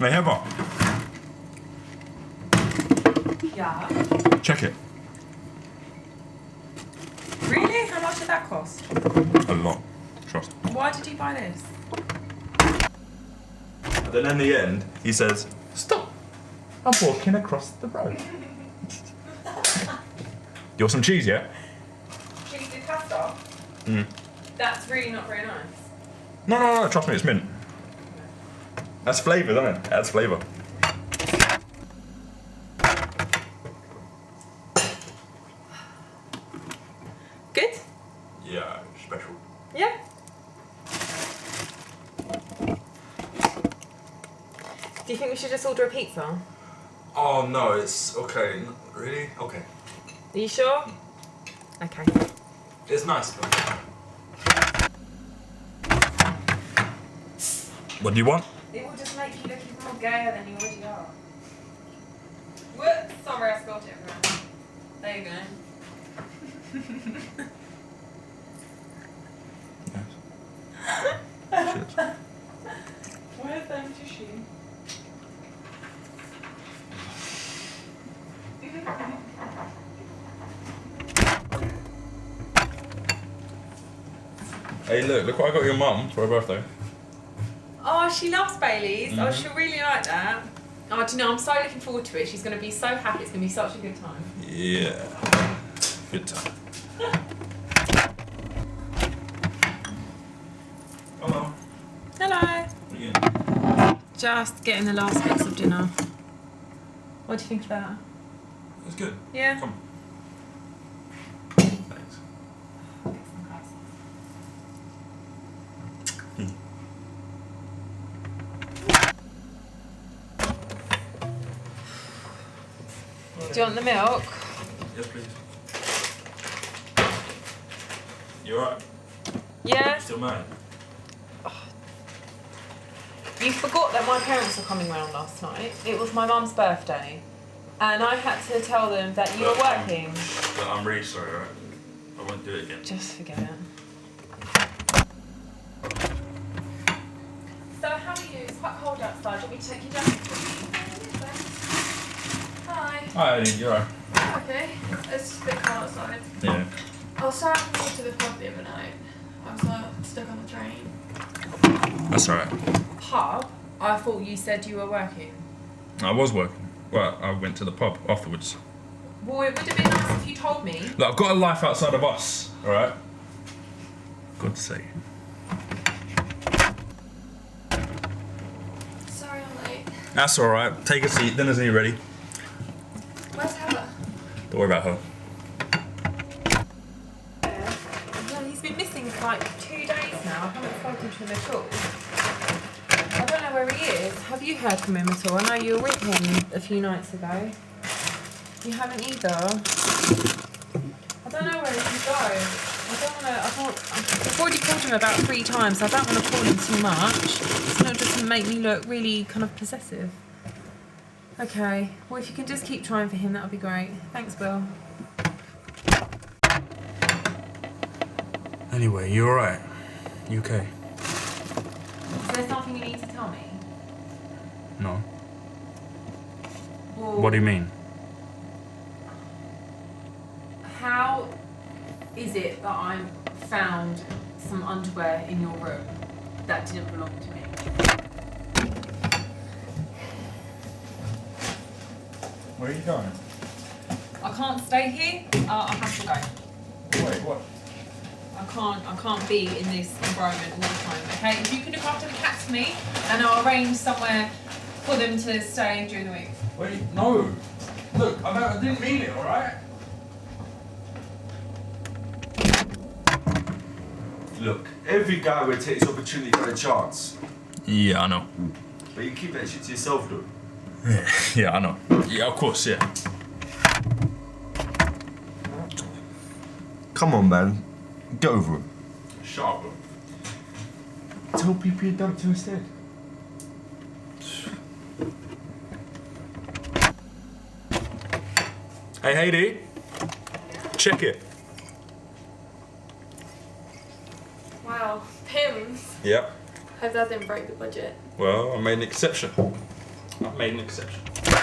Hey, Heather. Yeah. Check it. Really? How much did that cost? A lot. Trust. Why did you buy this? And then in the end, he says, "Stop! I'm walking across the road." You want some cheese, yeah? Cheese with pasta? That's really not very nice. No, trust me, it's mint. That's flavour, isn't it? Adds flavour. Good? Yeah, special. Yeah. Do you think we should just order a pizza? Oh no, it's okay. Really? Okay. Are you sure? Okay. It's nice. What do you want? It will just make you look even more gayer than you already are. Whoops! Sorry, I spilled it everywhere. There you go. Cheers. Where's the tissue? Hey, look what I got your mum for her birthday. Oh, she loves Baileys. Oh, she'll really like that. Oh, do you know, I'm so looking forward to it. She's going to be so happy. It's going to be such a good time. Yeah. Good time. Hello. Hello. Yeah. Just getting the last bits of dinner. What do you think of that? It's good. Yeah. Come. Thanks. Do you want the milk? Yes, please. You alright? Yeah. Still mad? You forgot that my parents were coming round last night. It was my mum's birthday. And I had to tell them that you were working. Look, I'm really sorry, alright? I won't do it again. Just forget it. So how are you? It's quite cold outside. Do you want me to take you down? Hi. Hi, Eddie, you alright? Okay, it's just a bit cold outside. Yeah. I was trying to go to the pub the other night. I was stuck on the train. That's alright. Pub? I thought you said you were working. I was working. Well, I went to the pub afterwards. Well, it would have been nice if you told me. Look, I've got a life outside of us, alright? God sake. Sorry I'm late. That's alright. Take a seat. Dinner's nearly ready. Where's Heather? Don't worry about her. Yeah, he's been missing for like 2 days now. I haven't spoken to him at all. I don't know where he is. Have you heard from him at all? I know you were with him a few nights ago. You haven't either. I don't know where he can go. I've already called him about 3 times, so I don't want to call him too much. It's not just to make me look really kind of possessive. Okay, well if you can just keep trying for him, that would be great. Thanks, Bill. Anyway, you alright? You okay? Is there something you need to tell me? No. Well, What do you mean? how is it that I found some underwear in your room that didn't belong to me? Where are you going? I can't stay here. I have to go. Wait, what? I can't be in this environment all the time. Okay, if you can look after the cats for me, and I'll arrange somewhere for them to stay during the week. Wait, no. Look, I didn't mean it, alright? Look, every guy will take his opportunity for a chance. Yeah, I know. But you keep that shit to yourself, though. Yeah, I know. Yeah, of course, yeah. Come on, man. Get over it. Shut up, bro. Tell people you dumped her instead. Hey, Heidi. Check it. Wow, Pims. Yep. Hope that didn't break the budget. Well, I made an exception. I've made an exception.